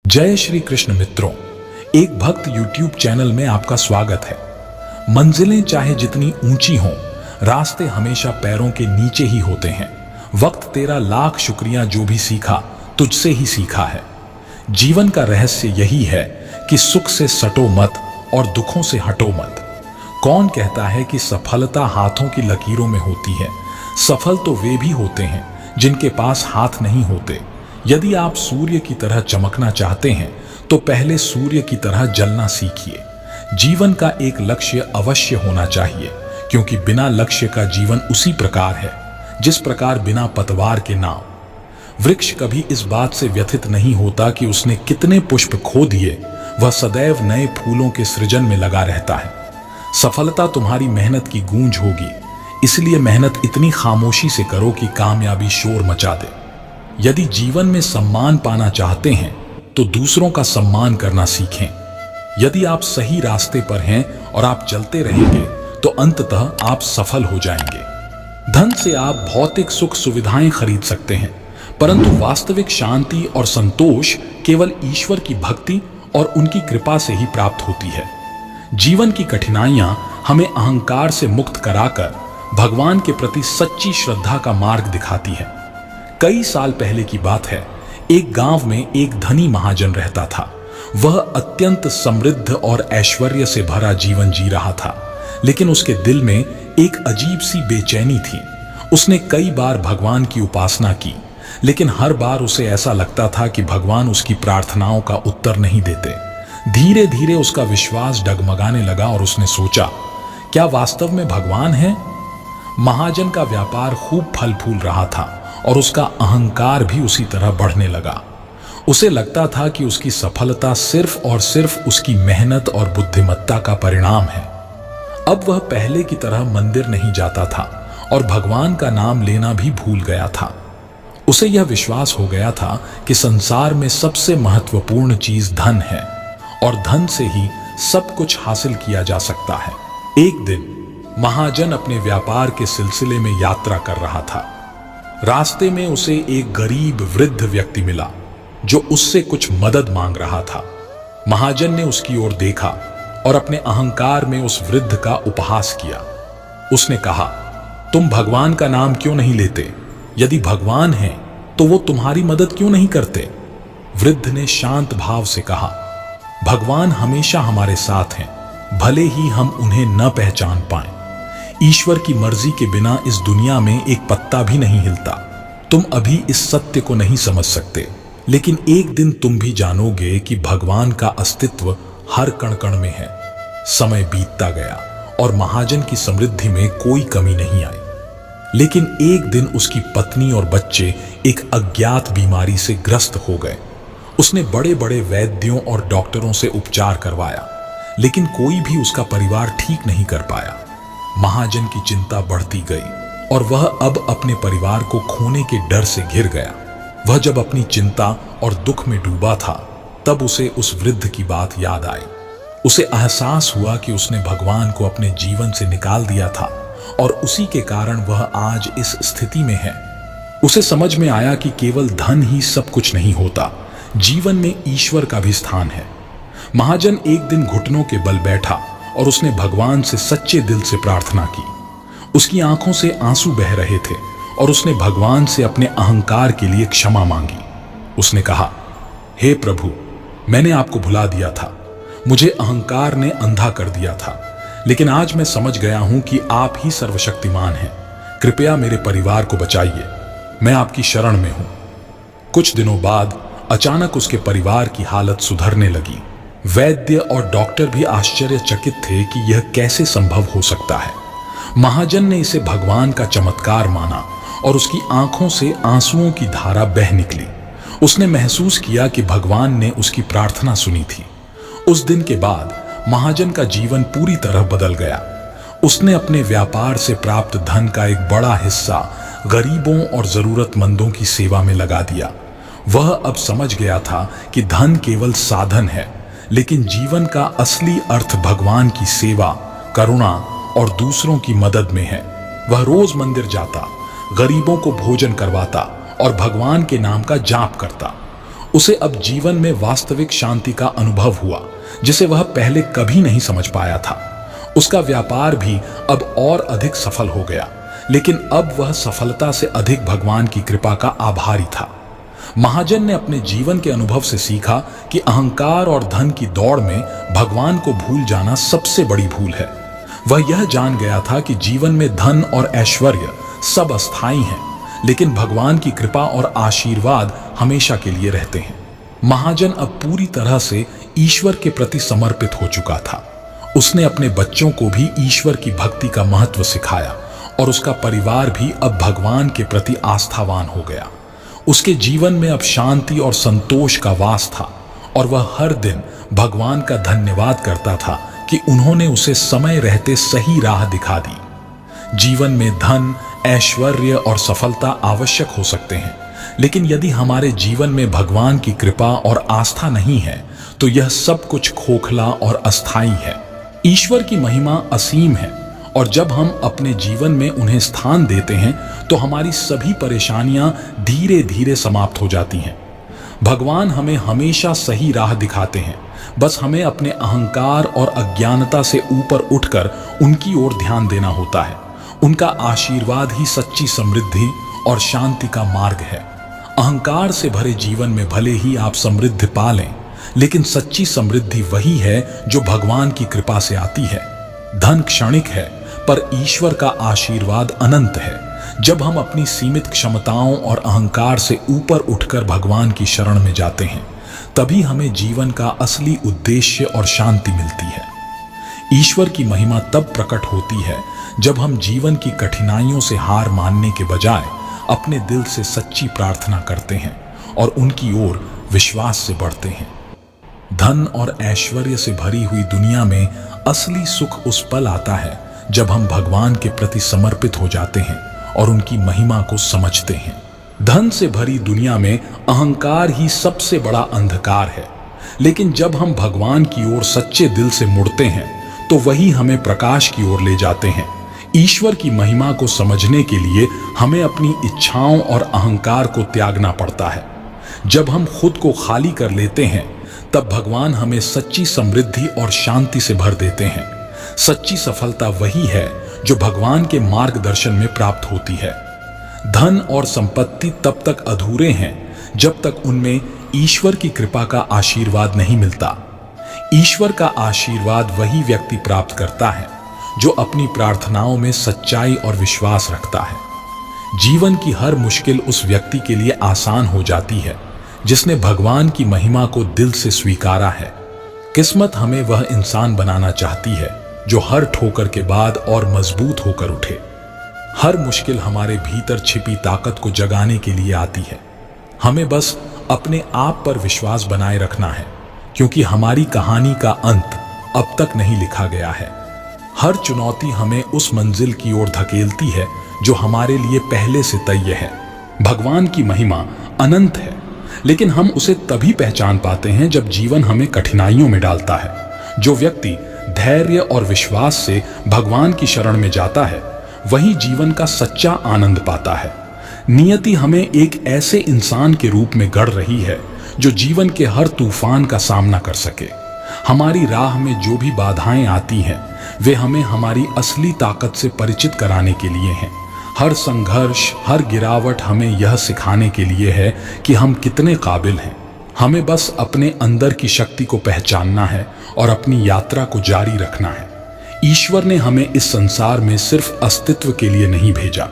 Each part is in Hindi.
जय श्री कृष्ण मित्रों, एक भक्त YouTube चैनल में आपका स्वागत है। मंजिलें चाहे जितनी ऊंची हों, रास्ते हमेशा पैरों के नीचे ही होते हैं। वक्त तेरा लाख शुक्रिया, जो भी सीखा तुझसे ही सीखा है। जीवन का रहस्य यही है कि सुख से सटो मत और दुखों से हटो मत। कौन कहता है कि सफलता हाथों की लकीरों में होती है? सफल तो वे भी होते हैं जिनके पास हाथ नहीं होते। यदि आप सूर्य की तरह चमकना चाहते हैं तो पहले सूर्य की तरह जलना सीखिए। जीवन का एक लक्ष्य अवश्य होना चाहिए, क्योंकि बिना लक्ष्य का जीवन उसी प्रकार है जिस प्रकार बिना पतवार के नाव। वृक्ष कभी इस बात से व्यथित नहीं होता कि उसने कितने पुष्प खो दिए, वह सदैव नए फूलों के सृजन में लगा रहता है। सफलता तुम्हारी मेहनत की गूंज होगी, इसलिए मेहनत इतनी खामोशी से करो कि कामयाबी शोर मचा दे। यदि जीवन में सम्मान पाना चाहते हैं तो दूसरों का सम्मान करना सीखें। यदि आप सही रास्ते पर हैं और आप चलते रहेंगे तो अंततः आप सफल हो जाएंगे। धन से आप भौतिक सुख सुविधाएं खरीद सकते हैं, परंतु वास्तविक शांति और संतोष केवल ईश्वर की भक्ति और उनकी कृपा से ही प्राप्त होती है। जीवन की कठिनाइयां हमें अहंकार से मुक्त कराकर भगवान के प्रति सच्ची श्रद्धा का मार्ग दिखाती है। कई साल पहले की बात है, एक गांव में एक धनी महाजन रहता था। वह अत्यंत समृद्ध और ऐश्वर्य से भरा जीवन जी रहा था, लेकिन उसके दिल में एक अजीब सी बेचैनी थी। उसने कई बार भगवान की उपासना की, लेकिन हर बार उसे ऐसा लगता था कि भगवान उसकी प्रार्थनाओं का उत्तर नहीं देते। धीरे धीरे उसका विश्वास डगमगाने लगा और उसने सोचा, क्या वास्तव में भगवान है? महाजन का व्यापार खूब फल फूल रहा था और उसका अहंकार भी उसी तरह बढ़ने लगा। उसे लगता था कि उसकी सफलता सिर्फ और सिर्फ उसकी मेहनत और बुद्धिमत्ता का परिणाम है। अब वह पहले की तरह मंदिर नहीं जाता था और भगवान का नाम लेना भी भूल गया था। उसे यह विश्वास हो गया था कि संसार में सबसे महत्वपूर्ण चीज धन है और धन से ही सब कुछ हासिल किया जा सकता है। एक दिन महाजन अपने व्यापार के सिलसिले में यात्रा कर रहा था। रास्ते में उसे एक गरीब वृद्ध व्यक्ति मिला जो उससे कुछ मदद मांग रहा था। महाजन ने उसकी ओर देखा और अपने अहंकार में उस वृद्ध का उपहास किया। उसने कहा, तुम भगवान का नाम क्यों नहीं लेते? यदि भगवान है तो वो तुम्हारी मदद क्यों नहीं करते? वृद्ध ने शांत भाव से कहा, भगवान हमेशा हमारे साथ हैं, भले ही हम उन्हें न पहचान पाएं। ईश्वर की मर्जी के बिना इस दुनिया में एक पत्ता भी नहीं हिलता। तुम अभी इस सत्य को नहीं समझ सकते, लेकिन एक दिन तुम भी जानोगे कि भगवान का अस्तित्व हर कण कण में है। समय बीतता गया और महाजन की समृद्धि में कोई कमी नहीं आई, लेकिन एक दिन उसकी पत्नी और बच्चे एक अज्ञात बीमारी से ग्रस्त हो गए। उसने बड़े बड़े वैद्यों और डॉक्टरों से उपचार करवाया, लेकिन कोई भी उसका परिवार ठीक नहीं कर पाया। महाजन की चिंता बढ़ती गई और वह अब अपने परिवार को खोने के डर से घिर गया। वह जब अपनी चिंता और दुख में डूबा था, तब उसे उस वृद्ध की बात याद आई। उसे एहसास हुआ कि उसने भगवान को अपने जीवन से निकाल दिया था और उसी के कारण वह आज इस स्थिति में है। उसे समझ में आया कि केवल धन ही सब कुछ नहीं होता, जीवन में ईश्वर का भी स्थान है। महाजन एक दिन घुटनों के बल बैठा और उसने भगवान से सच्चे दिल से प्रार्थना की। उसकी आंखों से आंसू बह रहे थे और उसने भगवान से अपने अहंकार के लिए क्षमा मांगी। उसने कहा, हे प्रभु, मैंने आपको भुला दिया था, मुझे अहंकार ने अंधा कर दिया था, लेकिन आज मैं समझ गया हूं कि आप ही सर्वशक्तिमान हैं। कृपया मेरे परिवार को बचाइए, मैं आपकी शरण में हूं। कुछ दिनों बाद अचानक उसके परिवार की हालत सुधरने लगी। वैद्य और डॉक्टर भी आश्चर्यचकित थे कि यह कैसे संभव हो सकता है। महाजन ने इसे भगवान का चमत्कार माना और उसकी आंखों से आंसुओं की धारा बह निकली। उसने महसूस किया कि भगवान ने उसकी प्रार्थना सुनी थी। उस दिन के बाद महाजन का जीवन पूरी तरह बदल गया। उसने अपने व्यापार से प्राप्त धन का एक बड़ा हिस्सा गरीबों और जरूरतमंदों की सेवा में लगा दिया। वह अब समझ गया था कि धन केवल साधन है, लेकिन जीवन का असली अर्थ भगवान की सेवा, करुणा और दूसरों की मदद में है। वह रोज मंदिर जाता, गरीबों को भोजन करवाता और भगवान के नाम का जाप करता। उसे अब जीवन में वास्तविक शांति का अनुभव हुआ, जिसे वह पहले कभी नहीं समझ पाया था। उसका व्यापार भी अब और अधिक सफल हो गया, लेकिन अब वह सफलता से अधिक भगवान की कृपा का आभारी था। महाजन ने अपने जीवन के अनुभव से सीखा कि अहंकार और धन की दौड़ में भगवान को भूल जाना सबसे बड़ी भूल है। वह यह जान गया था कि जीवन में धन और ऐश्वर्य सब अस्थायी हैं, लेकिन भगवान की कृपा और आशीर्वाद हमेशा के लिए रहते हैं। महाजन अब पूरी तरह से ईश्वर के प्रति समर्पित हो चुका था। उसने अपने बच्चों को भी ईश्वर की भक्ति का महत्व सिखाया और उसका परिवार भी अब भगवान के प्रति आस्थावान हो गया। उसके जीवन में अब शांति और संतोष का वास था और वह हर दिन भगवान का धन्यवाद करता था कि उन्होंने उसे समय रहते सही राह दिखा दी। जीवन में धन, ऐश्वर्य और सफलता आवश्यक हो सकते हैं, लेकिन यदि हमारे जीवन में भगवान की कृपा और आस्था नहीं है तो यह सब कुछ खोखला और अस्थायी है। ईश्वर की महिमा असीम है और जब हम अपने जीवन में उन्हें स्थान देते हैं तो हमारी सभी परेशानियां धीरे धीरे समाप्त हो जाती हैं। भगवान हमें हमेशा सही राह दिखाते हैं, बस हमें अपने अहंकार और अज्ञानता से ऊपर उठकर उनकी ओर ध्यान देना होता है। उनका आशीर्वाद ही सच्ची समृद्धि और शांति का मार्ग है। अहंकार से भरे जीवन में भले ही आप समृद्धि पा लें, लेकिन सच्ची समृद्धि वही है जो भगवान की कृपा से आती है। धन क्षणिक है, पर ईश्वर का आशीर्वाद अनंत है। जब हम अपनी सीमित क्षमताओं और अहंकार से ऊपर उठकर भगवान की शरण में जाते हैं, तभी हमें जीवन का असली उद्देश्य और शांति मिलती है। ईश्वर की महिमा तब प्रकट होती है जब हम जीवन की कठिनाइयों से हार मानने के बजाय अपने दिल से सच्ची प्रार्थना करते हैं और उनकी ओर विश्वास से बढ़ते हैं। धन और ऐश्वर्य से भरी हुई दुनिया में असली सुख उस पल आता है जब हम भगवान के प्रति समर्पित हो जाते हैं और उनकी महिमा को समझते हैं। धन से भरी दुनिया में अहंकार ही सबसे बड़ा अंधकार है, लेकिन जब हम भगवान की ओर सच्चे दिल से मुड़ते हैं तो वही हमें प्रकाश की ओर ले जाते हैं। ईश्वर की महिमा को समझने के लिए हमें अपनी इच्छाओं और अहंकार को त्यागना पड़ता है। जब हम खुद को खाली कर लेते हैं, तब भगवान हमें सच्ची समृद्धि और शांति से भर देते हैं। सच्ची सफलता वही है जो भगवान के मार्गदर्शन में प्राप्त होती है। धन और संपत्ति तब तक अधूरे हैं जब तक उनमें ईश्वर की कृपा का आशीर्वाद नहीं मिलता। ईश्वर का आशीर्वाद वही व्यक्ति प्राप्त करता है जो अपनी प्रार्थनाओं में सच्चाई और विश्वास रखता है। जीवन की हर मुश्किल उस व्यक्ति के लिए आसान हो जाती है जिसने भगवान की महिमा को दिल से स्वीकारा है। किस्मत हमें वह इंसान बनाना चाहती है जो हर ठोकर के बाद और मजबूत होकर उठे। हर मुश्किल हमारे भीतर छिपी ताकत को जगाने के लिए आती है। हमें बस अपने आप पर विश्वास बनाए रखना है, क्योंकि हमारी कहानी का अंत अब तक नहीं लिखा गया है। हर चुनौती हमें उस मंजिल की ओर धकेलती है जो हमारे लिए पहले से तय है। भगवान की महिमा अनंत है, लेकिन हम उसे तभी पहचान पाते हैं जब जीवन हमें कठिनाइयों में डालता है। जो व्यक्ति धैर्य और विश्वास से भगवान की शरण में जाता है, वही जीवन का सच्चा आनंद पाता है। नियति हमें एक ऐसे इंसान के रूप में गढ़ रही है जो जीवन के हर तूफान का सामना कर सके। हमारी राह में जो भी बाधाएं आती हैं, वे हमें हमारी असली ताकत से परिचित कराने के लिए हैं। हर संघर्ष, हर गिरावट हमें यह सिखाने के लिए है कि हम कितने काबिल हैं। हमें बस अपने अंदर की शक्ति को पहचानना है और अपनी यात्रा को जारी रखना है। ईश्वर ने हमें इस संसार में सिर्फ अस्तित्व के लिए नहीं भेजा,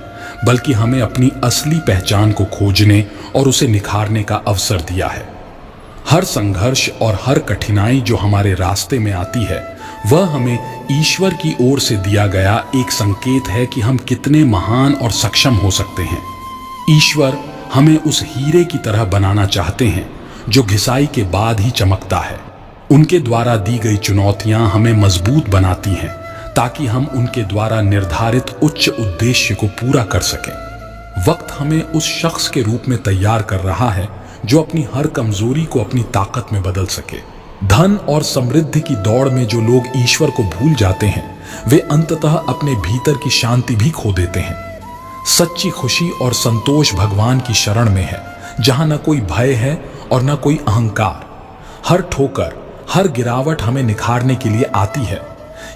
बल्कि हमें अपनी असली पहचान को खोजने और उसे निखारने का अवसर दिया है। हर संघर्ष और हर कठिनाई जो हमारे रास्ते में आती है, वह हमें ईश्वर की ओर से दिया गया एक संकेत है कि हम कितने महान और सक्षम हो सकते हैं। ईश्वर हमें उस हीरे की तरह बनाना चाहते हैं जो घिसाई के बाद ही चमकता है। उनके द्वारा दी गई चुनौतियां हमें मजबूत बनाती हैं, ताकि हम उनके द्वारा निर्धारित उच्च उद्देश्य को पूरा कर सकें। वक्त हमें उस शख्स के रूप में तैयार कर रहा है जो अपनी हर कमजोरी को अपनी ताकत में बदल सके। धन और समृद्धि की दौड़ में जो लोग ईश्वर को भूल जाते हैं, वे अंततः अपने भीतर की शांति भी खो देते हैं। सच्ची खुशी और संतोष भगवान की शरण में है, जहां न कोई भय है और न कोई अहंकार। हर ठोकर, हर गिरावट हमें निखारने के लिए आती है।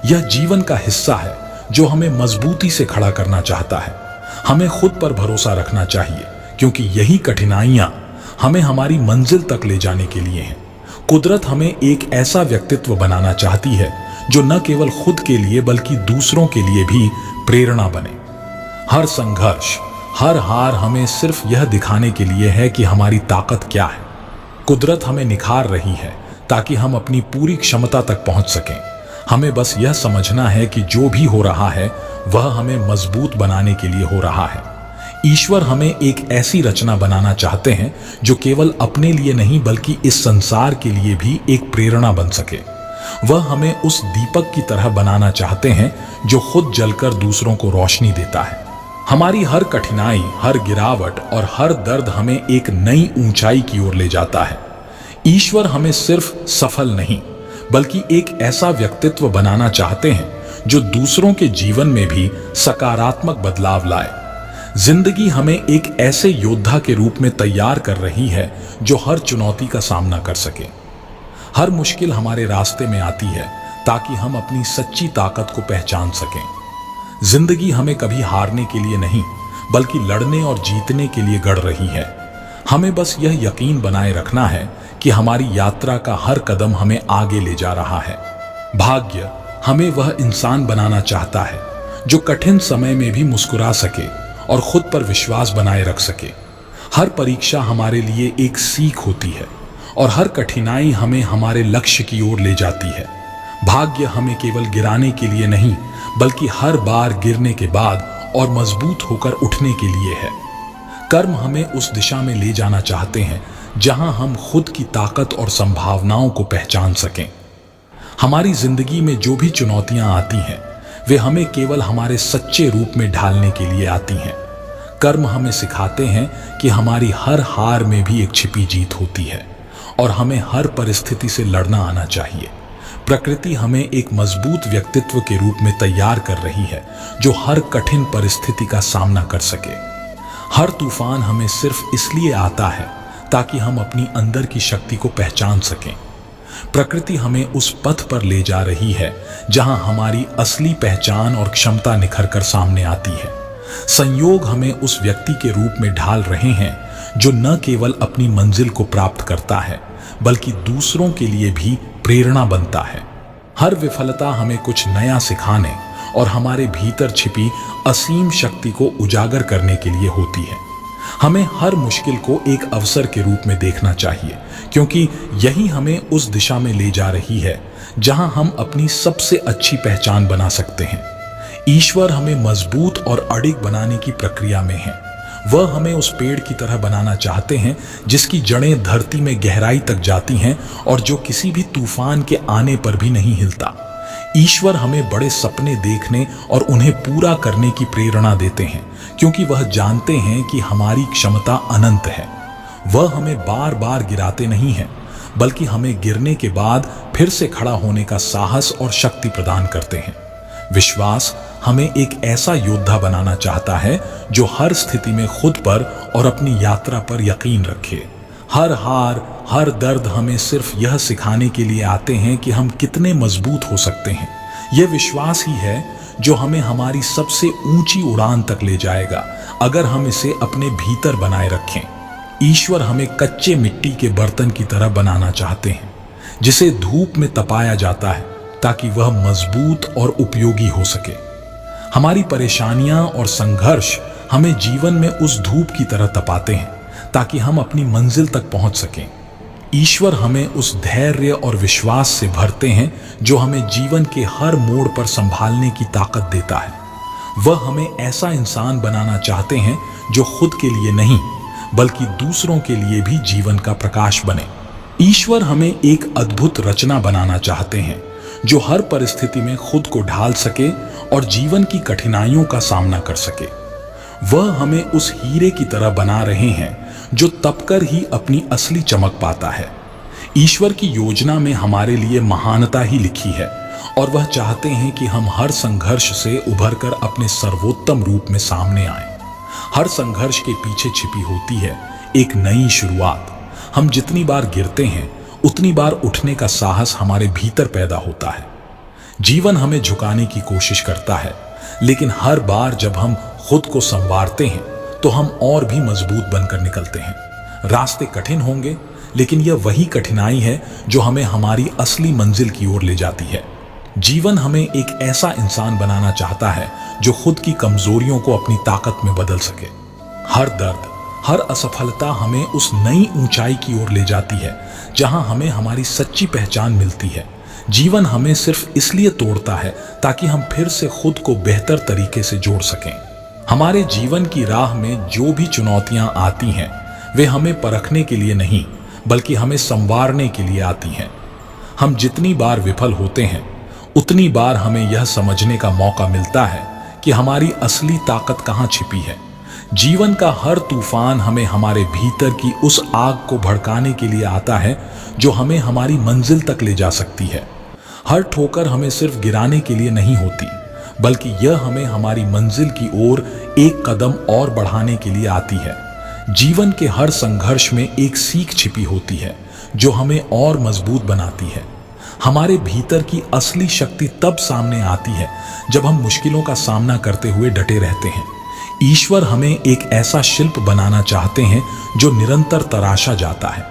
यह जीवन का हिस्सा है जो हमें मजबूती से खड़ा करना चाहता है। हमें खुद पर भरोसा रखना चाहिए, क्योंकि यही कठिनाइयां हमें हमारी मंजिल तक ले जाने के लिए हैं। कुदरत हमें एक ऐसा व्यक्तित्व बनाना चाहती है जो न केवल खुद के लिए बल्कि दूसरों के लिए भी प्रेरणा बने। हर संघर्ष, हर हार हमें सिर्फ यह दिखाने के लिए है कि हमारी ताकत क्या है। कुदरत हमें निखार रही है ताकि हम अपनी पूरी क्षमता तक पहुंच सकें। हमें बस यह समझना है कि जो भी हो रहा है वह हमें मजबूत बनाने के लिए हो रहा है। ईश्वर हमें एक ऐसी रचना बनाना चाहते हैं जो केवल अपने लिए नहीं बल्कि इस संसार के लिए भी एक प्रेरणा बन सके। वह हमें उस दीपक की तरह बनाना चाहते हैं जो खुद जलकर दूसरों को रोशनी देता है। हमारी हर कठिनाई, हर गिरावट और हर दर्द हमें एक नई ऊंचाई की ओर ले जाता है। ईश्वर हमें सिर्फ सफल नहीं बल्कि एक ऐसा व्यक्तित्व बनाना चाहते हैं जो दूसरों के जीवन में भी सकारात्मक बदलाव लाए। जिंदगी हमें एक ऐसे योद्धा के रूप में तैयार कर रही है जो हर चुनौती का सामना कर सके। हर मुश्किल हमारे रास्ते में आती है ताकि हम अपनी सच्ची ताकत को पहचान सकें। जिंदगी हमें कभी हारने के लिए नहीं बल्कि लड़ने और जीतने के लिए गढ़ रही है। हमें बस यह यकीन बनाए रखना है कि हमारी यात्रा का हर कदम हमें आगे ले जा रहा है। भाग्य हमें वह इंसान बनाना चाहता है जो कठिन समय में भी मुस्कुरा सके और खुद पर विश्वास बनाए रख सके। हर परीक्षा हमारे लिए एक सीख होती है और हर कठिनाई हमें हमारे लक्ष्य की ओर ले जाती है। भाग्य हमें केवल गिराने के लिए नहीं बल्कि हर बार गिरने के बाद और मजबूत होकर उठने के लिए है। कर्म हमें उस दिशा में ले जाना चाहते हैं जहां हम खुद की ताकत और संभावनाओं को पहचान सकें। हमारी जिंदगी में जो भी चुनौतियां आती हैं वे हमें केवल हमारे सच्चे रूप में ढालने के लिए आती हैं। कर्म हमें सिखाते हैं कि हमारी हर हार में भी एक छिपी जीत होती है और हमें हर परिस्थिति से लड़ना आना चाहिए। प्रकृति हमें एक मजबूत व्यक्तित्व के रूप में तैयार कर रही है जो हर कठिन परिस्थिति का सामना कर सके। हर तूफान हमें सिर्फ इसलिए आता है ताकि हम अपनी अंदर की शक्ति को पहचान सकें। प्रकृति हमें उस पथ पर ले जा रही है जहां हमारी असली पहचान और क्षमता निखर कर सामने आती है। संयोग हमें उस व्यक्ति के रूप में ढाल रहे हैं जो न केवल अपनी मंजिल को प्राप्त करता है बल्कि दूसरों के लिए भी प्रेरणा बनता है। हर विफलता हमें कुछ नया सिखाने और हमारे भीतर छिपी असीम शक्ति को उजागर करने के लिए होती है। हमें हर मुश्किल को एक अवसर के रूप में देखना चाहिए, क्योंकि यही हमें उस दिशा में ले जा रही है जहां हम अपनी सबसे अच्छी पहचान बना सकते हैं। ईश्वर हमें मजबूत और अडिग बनाने की प्रक्रिया में है। वह हमें उस पेड़ की तरह बनाना चाहते हैं जिसकी जड़ें धरती में गहराई तक जाती हैं और जो किसी भी तूफान के आने पर भी नहीं हिलता। ईश्वर हमें बड़े सपने देखने और उन्हें पूरा करने की प्रेरणा देते हैं, क्योंकि वह जानते हैं कि हमारी क्षमता अनंत है। वह हमें बार बार गिराते नहीं हैं, बल्कि हमें गिरने के बाद फिर से खड़ा होने का साहस और शक्ति प्रदान करते हैं। विश्वास हमें एक ऐसा योद्धा बनाना चाहता है जो हर स्थिति में खुद पर और अपनी यात्रा पर यकीन रखे। हर हार, हर दर्द हमें सिर्फ यह सिखाने के लिए आते हैं कि हम कितने मजबूत हो सकते हैं। यह विश्वास ही है जो हमें हमारी सबसे ऊंची उड़ान तक ले जाएगा, अगर हम इसे अपने भीतर बनाए रखें। ईश्वर हमें कच्चे मिट्टी के बर्तन की तरह बनाना चाहते हैं, जिसे धूप में तपाया जाता है ताकि वह मजबूत और उपयोगी हो सके। हमारी परेशानियां और संघर्ष हमें जीवन में उस धूप की तरह तपाते हैं ताकि हम अपनी मंजिल तक पहुंच सकें। ईश्वर हमें उस धैर्य और विश्वास से भरते हैं जो हमें जीवन के हर मोड़ पर संभालने की ताकत देता है। वह हमें ऐसा इंसान बनाना चाहते हैं जो खुद के लिए नहीं बल्कि दूसरों के लिए भी जीवन का प्रकाश बने। ईश्वर हमें एक अद्भुत रचना बनाना चाहते हैं जो हर परिस्थिति में खुद को ढाल सके और जीवन की कठिनाइयों का सामना कर सके। वह हमें उस हीरे की तरह बना रहे हैं जो तपकर ही अपनी असली चमक पाता है। ईश्वर की योजना में हमारे लिए महानता ही लिखी है और वह चाहते हैं कि हम हर संघर्ष से उभरकर अपने सर्वोत्तम रूप में सामने आएं। हर संघर्ष के पीछे छिपी होती है एक नई शुरुआत। हम जितनी बार गिरते हैं उतनी बार उठने का साहस हमारे भीतर पैदा होता है। जीवन हमें झुकाने की कोशिश करता है, लेकिन हर बार जब हम खुद को संवारते हैं तो हम और भी मजबूत बनकर निकलते हैं। रास्ते कठिन होंगे, लेकिन यह वही कठिनाई है जो हमें हमारी असली मंजिल की ओर ले जाती है। जीवन हमें एक ऐसा इंसान बनाना चाहता है जो खुद की कमजोरियों को अपनी ताकत में बदल सके। हर दर्द, हर असफलता हमें उस नई ऊंचाई की ओर ले जाती है जहां हमें हमारी सच्ची पहचान मिलती है। जीवन हमें सिर्फ इसलिए तोड़ता है ताकि हम फिर से खुद को बेहतर तरीके से जोड़ सकें। हमारे जीवन की राह में जो भी चुनौतियां आती हैं, वे हमें परखने के लिए नहीं बल्कि हमें संवारने के लिए आती हैं। हम जितनी बार विफल होते हैं उतनी बार हमें यह समझने का मौका मिलता है कि हमारी असली ताकत कहाँ छिपी है। जीवन का हर तूफान हमें हमारे भीतर की उस आग को भड़काने के लिए आता है जो हमें हमारी मंजिल तक ले जा सकती है। हर ठोकर हमें सिर्फ गिराने के लिए नहीं होती, बल्कि यह हमें हमारी मंजिल की ओर एक कदम और बढ़ाने के लिए आती है। जीवन के हर संघर्ष में एक सीख छिपी होती है जो हमें और मजबूत बनाती है। हमारे भीतर की असली शक्ति तब सामने आती है जब हम मुश्किलों का सामना करते हुए डटे रहते हैं। ईश्वर हमें एक ऐसा शिल्प बनाना चाहते हैं जो निरंतर तराशा जाता है।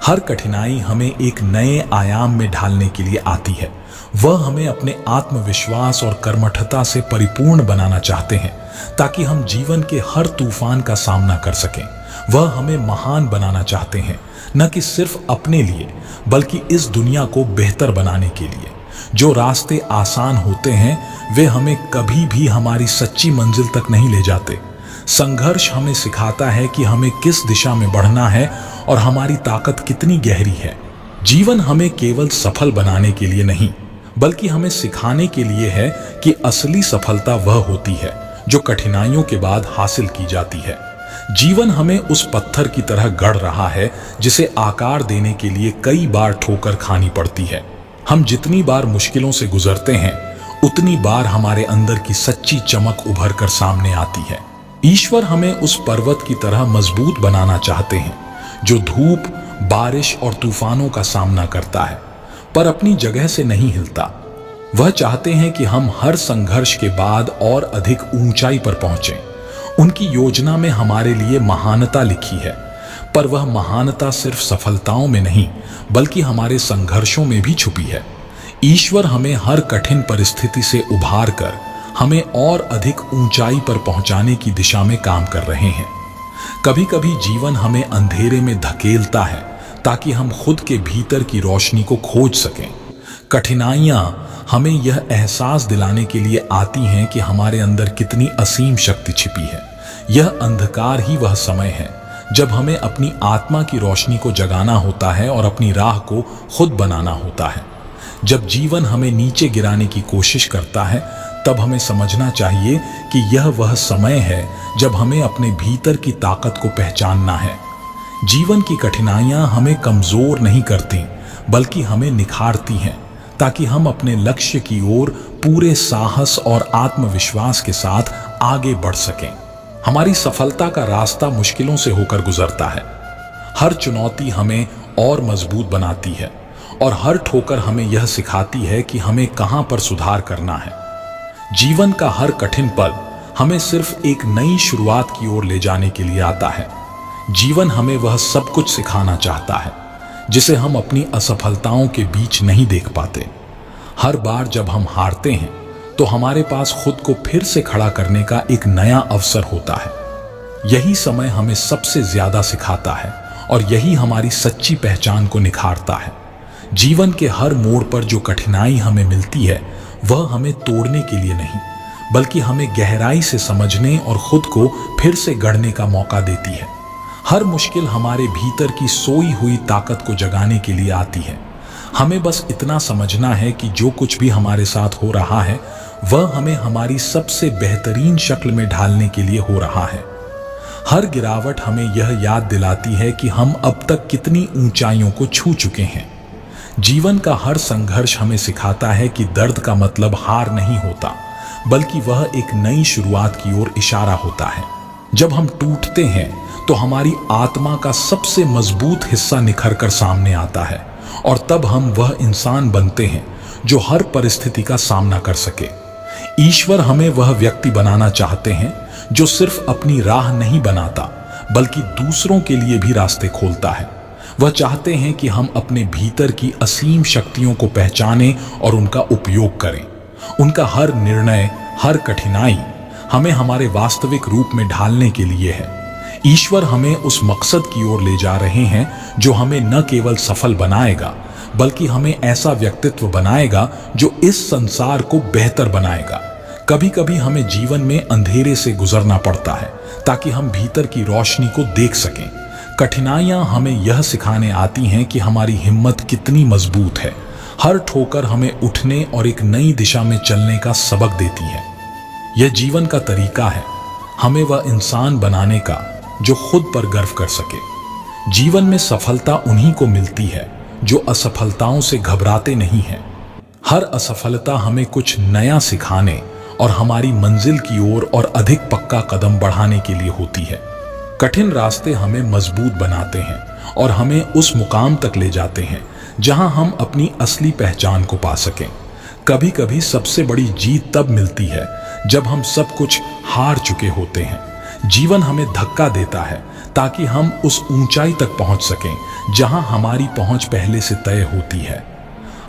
हर कठिनाई हमें एक नए आयाम में ढालने के लिए आती है। वह हमें अपने आत्मविश्वास और कर्मठता से परिपूर्ण बनाना चाहते हैं ताकि हम जीवन के हर तूफान का सामना कर सकें। वह हमें महान बनाना चाहते हैं, न कि सिर्फ अपने लिए बल्कि इस दुनिया को बेहतर बनाने के लिए। जो रास्ते आसान होते हैं वे हमें कभी भी हमारी सच्ची मंजिल तक नहीं ले जाते। संघर्ष हमें सिखाता है कि हमें किस दिशा में बढ़ना है और हमारी ताकत कितनी गहरी है। जीवन हमें केवल सफल बनाने के लिए नहीं बल्कि हमें सिखाने के लिए है कि असली सफलता वह होती है जो कठिनाइयों के बाद हासिल की जाती है। जीवन हमें उस पत्थर की तरह गढ़ रहा है जिसे आकार देने के लिए कई बार ठोकर खानी पड़ती है। हम जितनी बार मुश्किलों से गुजरते हैं उतनी बार हमारे अंदर की सच्ची चमक उभर कर सामने आती है। ईश्वर हमें उस पर्वत की तरह मजबूत बनाना चाहते हैं जो धूप, बारिश और तूफानों का सामना करता है पर अपनी जगह से नहीं हिलता। वह चाहते हैं कि हम हर संघर्ष के बाद और अधिक ऊंचाई पर पहुंचें। उनकी योजना में हमारे लिए महानता लिखी है, पर वह महानता सिर्फ सफलताओं में नहीं बल्कि हमारे संघर्षों में भी छुपी है। ईश्वर हमें हर कठिन परिस्थिति से उभार कर हमें और अधिक ऊंचाई पर पहुंचाने की दिशा में काम कर रहे हैं। कभी कभी जीवन हमें अंधेरे में धकेलता है ताकि हम खुद के भीतर की रोशनी को खोज सकें। कठिनाइयां हमें यह एहसास दिलाने के लिए आती हैं कि हमारे अंदर कितनी असीम शक्ति छिपी है। यह अंधकार ही वह समय है जब हमें अपनी आत्मा की रोशनी को जगाना होता है और अपनी राह को खुद बनाना होता है। जब जीवन हमें नीचे गिराने की कोशिश करता है तब हमें समझना चाहिए कि यह वह समय है जब हमें अपने भीतर की ताकत को पहचानना है। जीवन की कठिनाइयां हमें कमजोर नहीं करती बल्कि हमें निखारती हैं ताकि हम अपने लक्ष्य की ओर पूरे साहस और आत्मविश्वास के साथ आगे बढ़ सकें। हमारी सफलता का रास्ता मुश्किलों से होकर गुजरता है। हर चुनौती हमें और मजबूत बनाती है और हर ठोकर हमें यह सिखाती है कि हमें कहां पर सुधार करना है। जीवन का हर कठिन पल हमें सिर्फ एक नई शुरुआत की ओर ले जाने के लिए आता है। जीवन हमें वह सब कुछ सिखाना चाहता है जिसे हम अपनी असफलताओं के बीच नहीं देख पाते। हर बार जब हम हारते हैं तो हमारे पास खुद को फिर से खड़ा करने का एक नया अवसर होता है। यही समय हमें सबसे ज्यादा सिखाता है और यही हमारी सच्ची पहचान को निखारता है। जीवन के हर मोड़ पर जो कठिनाई हमें मिलती है वह हमें तोड़ने के लिए नहीं बल्कि हमें गहराई से समझने और खुद को फिर से गढ़ने का मौका देती है। हर मुश्किल हमारे भीतर की सोई हुई ताकत को जगाने के लिए आती है। हमें बस इतना समझना है कि जो कुछ भी हमारे साथ हो रहा है वह हमें हमारी सबसे बेहतरीन शक्ल में ढालने के लिए हो रहा है। हर गिरावट हमें यह याद दिलाती है कि हम अब तक कितनी ऊंचाइयों को छू चुके हैं। जीवन का हर संघर्ष हमें सिखाता है कि दर्द का मतलब हार नहीं होता बल्कि वह एक नई शुरुआत की ओर इशारा होता है। जब हम टूटते हैं तो हमारी आत्मा का सबसे मजबूत हिस्सा निखर कर सामने आता है और तब हम वह इंसान बनते हैं जो हर परिस्थिति का सामना कर सके। ईश्वर हमें वह व्यक्ति बनाना चाहते हैं जो सिर्फ अपनी राह नहीं बनाता बल्कि दूसरों के लिए भी रास्ते खोलता है। वह चाहते हैं कि हम अपने भीतर की असीम शक्तियों को पहचानें और उनका उपयोग करें। उनका हर निर्णय, हर कठिनाई हमें हमारे वास्तविक रूप में ढालने के लिए है। ईश्वर हमें उस मकसद की ओर ले जा रहे हैं जो हमें न केवल सफल बनाएगा बल्कि हमें ऐसा व्यक्तित्व बनाएगा जो इस संसार को बेहतर बनाएगा। कभी कभी हमें जीवन में अंधेरे से गुजरना पड़ता है ताकि हम भीतर की रोशनी को देख सकें। कठिनाइयां हमें यह सिखाने आती हैं कि हमारी हिम्मत कितनी मजबूत है। हर ठोकर हमें उठने और एक नई दिशा में चलने का सबक देती है। यह जीवन का तरीका है, हमें वह इंसान बनाने का जो खुद पर गर्व कर सके। जीवन में सफलता उन्हीं को मिलती है जो असफलताओं से घबराते नहीं हैं। हर असफलता हमें कुछ नया सिखाने और हमारी मंजिल की ओर और अधिक पक्का कदम बढ़ाने के लिए होती है। कठिन रास्ते हमें मजबूत बनाते हैं और हमें उस मुकाम तक ले जाते हैं जहां हम अपनी असली पहचान को पा सकें। कभी कभी सबसे बड़ी जीत तब मिलती है जब हम सब कुछ हार चुके होते हैं। जीवन हमें धक्का देता है ताकि हम उस ऊंचाई तक पहुंच सकें जहां हमारी पहुंच पहले से तय होती है।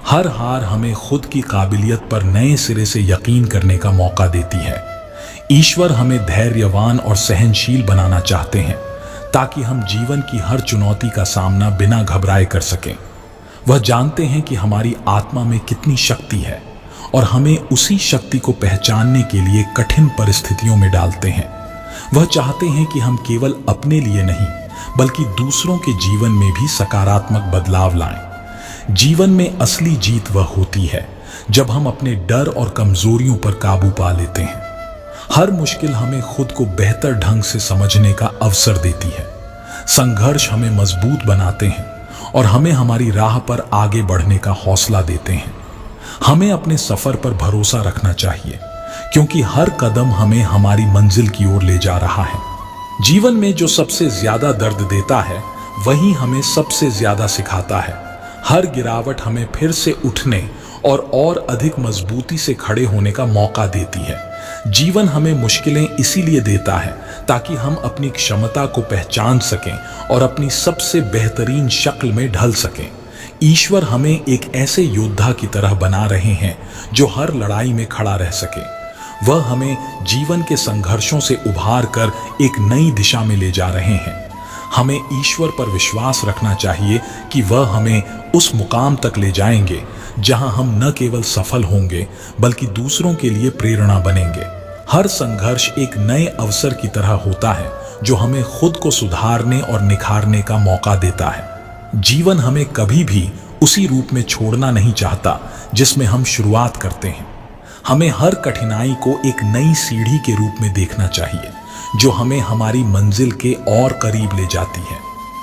हर हार हमें खुद की काबिलियत पर नए सिरे से यकीन करने का मौका देती है। ईश्वर हमें धैर्यवान और सहनशील बनाना चाहते हैं ताकि हम जीवन की हर चुनौती का सामना बिना घबराए कर सकें। वह जानते हैं कि हमारी आत्मा में कितनी शक्ति है और हमें उसी शक्ति को पहचानने के लिए कठिन परिस्थितियों में डालते हैं। वह चाहते हैं कि हम केवल अपने लिए नहीं बल्कि दूसरों के जीवन में भी सकारात्मक बदलाव लाएं। जीवन में असली जीत वह होती है जब हम अपने डर और कमजोरियों पर काबू पा लेते हैं। हर मुश्किल हमें खुद को बेहतर ढंग से समझने का अवसर देती है। संघर्ष हमें मजबूत बनाते हैं और हमें हमारी राह पर आगे बढ़ने का हौसला देते हैं। हमें अपने सफर पर भरोसा रखना चाहिए क्योंकि हर कदम हमें हमारी मंजिल की ओर ले जा रहा है। जीवन में जो सबसे ज्यादा दर्द देता है वही हमें सबसे ज्यादा सिखाता है। हर गिरावट हमें फिर से उठने और अधिक मजबूती से खड़े होने का मौका देती है। जीवन हमें मुश्किलें इसीलिए देता है ताकि हम अपनी क्षमता को पहचान सकें और अपनी सबसे बेहतरीन शक्ल में ढल सकें। ईश्वर हमें एक ऐसे योद्धा की तरह बना रहे हैं जो हर लड़ाई में खड़ा रह सके। वह हमें जीवन के संघर्षों से उभार कर एक नई दिशा में ले जा रहे हैं। हमें ईश्वर पर विश्वास रखना चाहिए कि वह हमें उस मुकाम तक ले जाएंगे जहां हम न केवल सफल होंगे बल्कि दूसरों के लिए प्रेरणा बनेंगे। हर संघर्ष एक नए अवसर की तरह होता है जो हमें खुद को सुधारने और निखारने का मौका देता है। जीवन हमें कभी भी उसी रूप में छोड़ना नहीं चाहता जिसमें हम शुरुआत करते हैं। हमें हर कठिनाई को एक नई सीढ़ी के रूप में देखना चाहिए जो हमें हमारी मंजिल के और करीब ले जाती है।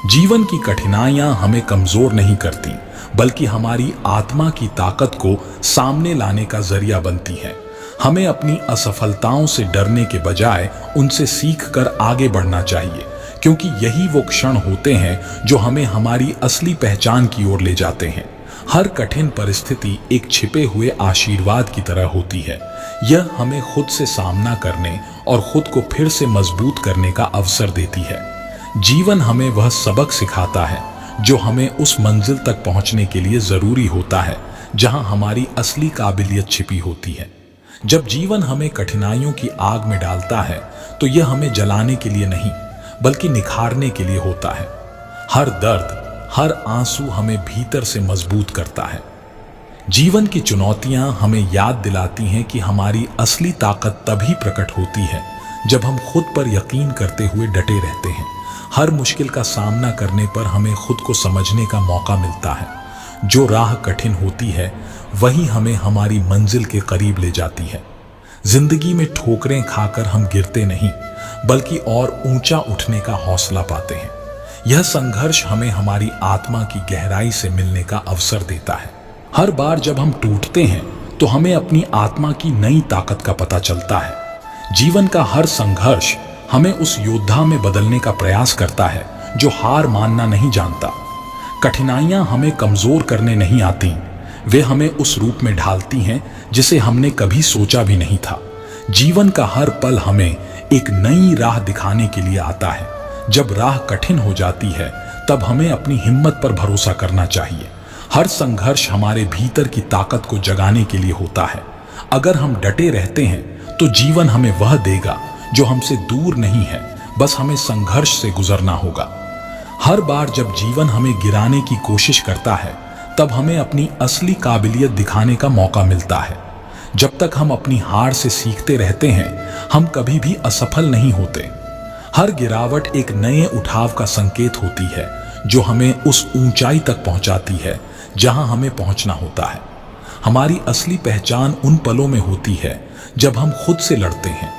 जीवन की कठिनाइयां हमें कमजोर नहीं करती बल्कि हमारी आत्मा की ताकत को सामने लाने का जरिया बनती है। हमें अपनी असफलताओं से डरने के बजाय उनसे सीख कर आगे बढ़ना चाहिए क्योंकि यही वो क्षण होते हैं जो हमें हमारी असली पहचान की ओर ले जाते हैं। हर कठिन परिस्थिति एक छिपे हुए आशीर्वाद की तरह होती है। यह हमें खुद से सामना करने और खुद को फिर से मजबूत करने का अवसर देती है। जीवन हमें वह सबक सिखाता है जो हमें उस मंजिल तक पहुंचने के लिए जरूरी होता है जहां हमारी असली काबिलियत छिपी होती है। जब जीवन हमें कठिनाइयों की आग में डालता है तो यह हमें जलाने के लिए नहीं बल्कि निखारने के लिए होता है। हर दर्द, हर आंसू हमें भीतर से मजबूत करता है। जीवन की चुनौतियां हमें याद दिलाती हैं कि हमारी असली ताकत तभी प्रकट होती है जब हम खुद पर यकीन करते हुए डटे रहते हैं। हर मुश्किल का सामना करने पर हमें खुद को समझने का मौका मिलता है। जो राह कठिन होती है वही हमें हमारी मंजिल के करीब ले जाती है। जिंदगी में ठोकरें खाकर हम गिरते नहीं बल्कि और ऊंचा उठने का हौसला पाते हैं। यह संघर्ष हमें हमारी आत्मा की गहराई से मिलने का अवसर देता है। हर बार जब हम टूटते हैं तो हमें अपनी आत्मा की नई ताकत का पता चलता है। जीवन का हर संघर्ष हमें उस योद्धा में बदलने का प्रयास करता है जो हार मानना नहीं जानता। कठिनाइयां हमें कमजोर करने नहीं आती, वे हमें उस रूप में ढालती हैं जिसे हमने कभी सोचा भी नहीं था। जीवन का हर पल हमें एक नई राह दिखाने के लिए आता है। जब राह कठिन हो जाती है तब हमें अपनी हिम्मत पर भरोसा करना चाहिए। हर संघर्ष हमारे भीतर की ताकत को जगाने के लिए होता है। अगर हम डटे रहते हैं तो जीवन हमें वह देगा जो हमसे दूर नहीं है, बस हमें संघर्ष से गुजरना होगा। हर बार जब जीवन हमें गिराने की कोशिश करता है तब हमें अपनी असली काबिलियत दिखाने का मौका मिलता है। जब तक हम अपनी हार से सीखते रहते हैं हम कभी भी असफल नहीं होते। हर गिरावट एक नए उठाव का संकेत होती है जो हमें उस ऊंचाई तक पहुंचाती है जहां हमें पहुंचना होता है। हमारी असली पहचान उन पलों में होती है जब हम खुद से लड़ते हैं।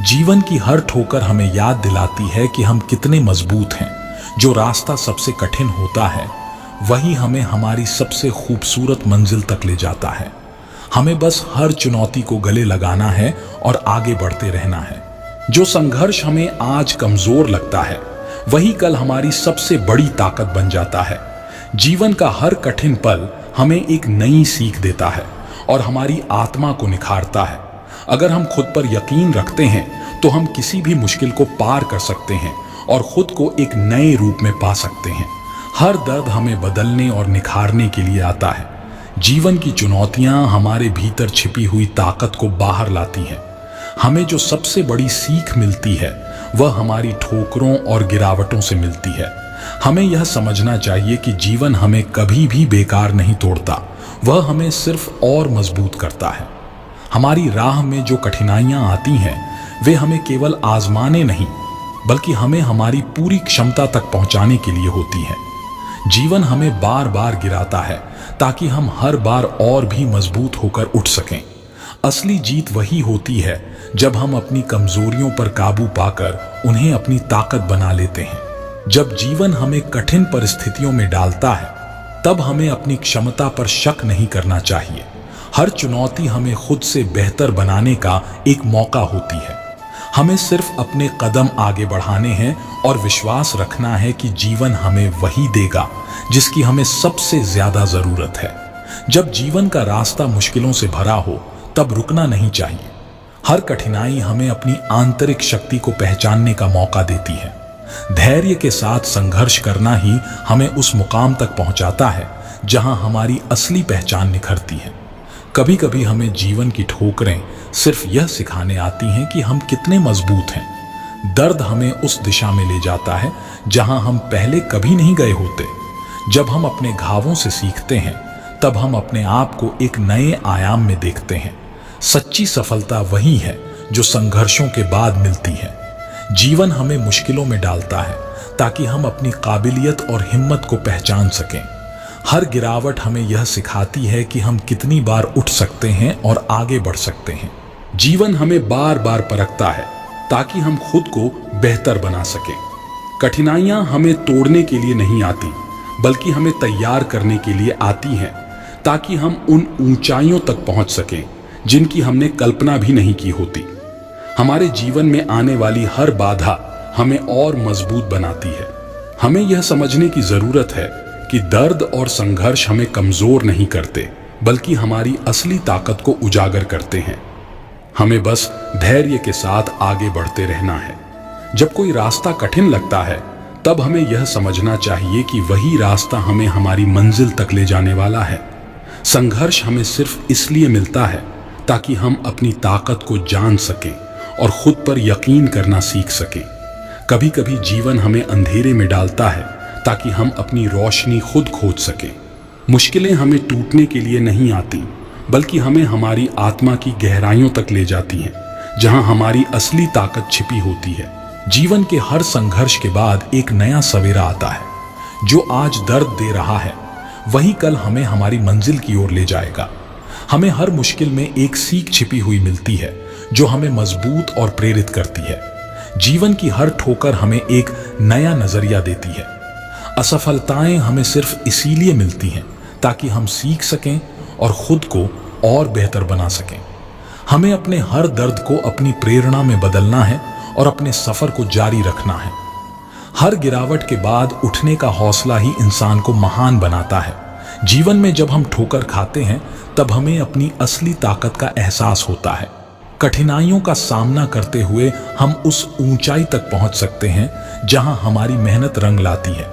जीवन की हर ठोकर हमें याद दिलाती है कि हम कितने मजबूत हैं। जो रास्ता सबसे कठिन होता है वही हमें हमारी सबसे खूबसूरत मंजिल तक ले जाता है। हमें बस हर चुनौती को गले लगाना है और आगे बढ़ते रहना है। जो संघर्ष हमें आज कमजोर लगता है वही कल हमारी सबसे बड़ी ताकत बन जाता है। जीवन का हर कठिन पल हमें एक नई सीख देता है और हमारी आत्मा को निखारता है। अगर हम खुद पर यकीन रखते हैं तो हम किसी भी मुश्किल को पार कर सकते हैं और खुद को एक नए रूप में पा सकते हैं। हर दर्द हमें बदलने और निखारने के लिए आता है। जीवन की चुनौतियां हमारे भीतर छिपी हुई ताकत को बाहर लाती हैं। हमें जो सबसे बड़ी सीख मिलती है वह हमारी ठोकरों और गिरावटों से मिलती है। हमें यह समझना चाहिए कि जीवन हमें कभी भी बेकार नहीं तोड़ता, वह हमें सिर्फ और मजबूत करता है। हमारी राह में जो कठिनाइयां आती हैं वे हमें केवल आजमाने नहीं बल्कि हमें हमारी पूरी क्षमता तक पहुंचाने के लिए होती है। जीवन हमें बार बार गिराता है ताकि हम हर बार और भी मजबूत होकर उठ सकें। असली जीत वही होती है जब हम अपनी कमजोरियों पर काबू पाकर उन्हें अपनी ताकत बना लेते हैं। जब जीवन हमें कठिन परिस्थितियों में डालता है तब हमें अपनी क्षमता पर शक नहीं करना चाहिए। हर चुनौती हमें खुद से बेहतर बनाने का एक मौका होती है। हमें सिर्फ अपने कदम आगे बढ़ाने हैं और विश्वास रखना है कि जीवन हमें वही देगा जिसकी हमें सबसे ज्यादा जरूरत है। जब जीवन का रास्ता मुश्किलों से भरा हो तब रुकना नहीं चाहिए। हर कठिनाई हमें अपनी आंतरिक शक्ति को पहचानने का मौका देती है। धैर्य के साथ संघर्ष करना ही हमें उस मुकाम तक पहुंचाता है जहां हमारी असली पहचान निखरती है। कभी कभी हमें जीवन की ठोकरें सिर्फ यह सिखाने आती हैं कि हम कितने मजबूत हैं। दर्द हमें उस दिशा में ले जाता है जहां हम पहले कभी नहीं गए होते। जब हम अपने घावों से सीखते हैं तब हम अपने आप को एक नए आयाम में देखते हैं। सच्ची सफलता वही है जो संघर्षों के बाद मिलती है। जीवन हमें मुश्किलों में डालता है ताकि हम अपनी काबिलियत और हिम्मत को पहचान सकें। हर गिरावट हमें यह सिखाती है कि हम कितनी बार उठ सकते हैं और आगे बढ़ सकते हैं। जीवन हमें बार बार परखता है ताकि हम खुद को बेहतर बना सकें। कठिनाइयां हमें तोड़ने के लिए नहीं आती बल्कि हमें तैयार करने के लिए आती हैं ताकि हम उन ऊंचाइयों तक पहुंच सकें जिनकी हमने कल्पना भी नहीं की होती। हमारे जीवन में आने वाली हर बाधा हमें और मजबूत बनाती है। हमें यह समझने की जरूरत है कि दर्द और संघर्ष हमें कमजोर नहीं करते बल्कि हमारी असली ताकत को उजागर करते हैं। हमें बस धैर्य के साथ आगे बढ़ते रहना है। जब कोई रास्ता कठिन लगता है तब हमें यह समझना चाहिए कि वही रास्ता हमें हमारी मंजिल तक ले जाने वाला है। संघर्ष हमें सिर्फ इसलिए मिलता है ताकि हम अपनी ताकत को जान सकें और खुद पर यकीन करना सीख सकें। कभी कभी जीवन हमें अंधेरे में डालता है ताकि हम अपनी रोशनी खुद खोज सकें। मुश्किलें हमें टूटने के लिए नहीं आती बल्कि हमें हमारी आत्मा की गहराइयों तक ले जाती हैं जहां हमारी असली ताकत छिपी होती है। जीवन के हर संघर्ष के बाद एक नया सवेरा आता है। जो आज दर्द दे रहा है वही कल हमें हमारी मंजिल की ओर ले जाएगा। हमें हर मुश्किल में एक सीख छिपी हुई मिलती है जो हमें मजबूत और प्रेरित करती है। जीवन की हर ठोकर हमें एक नया नजरिया देती है। असफलताएं हमें सिर्फ इसीलिए मिलती हैं ताकि हम सीख सकें और खुद को और बेहतर बना सकें। हमें अपने हर दर्द को अपनी प्रेरणा में बदलना है और अपने सफर को जारी रखना है। हर गिरावट के बाद उठने का हौसला ही इंसान को महान बनाता है। जीवन में जब हम ठोकर खाते हैं तब हमें अपनी असली ताकत का एहसास होता है। कठिनाइयों का सामना करते हुए हम उस ऊंचाई तक पहुंच सकते हैं जहां हमारी मेहनत रंग लाती है।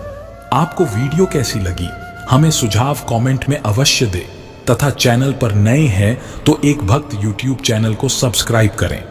आपको वीडियो कैसी लगी हमें सुझाव कमेंट में अवश्य दें तथा चैनल पर नए हैं तो एक भक्त यूट्यूब चैनल को सब्सक्राइब करें।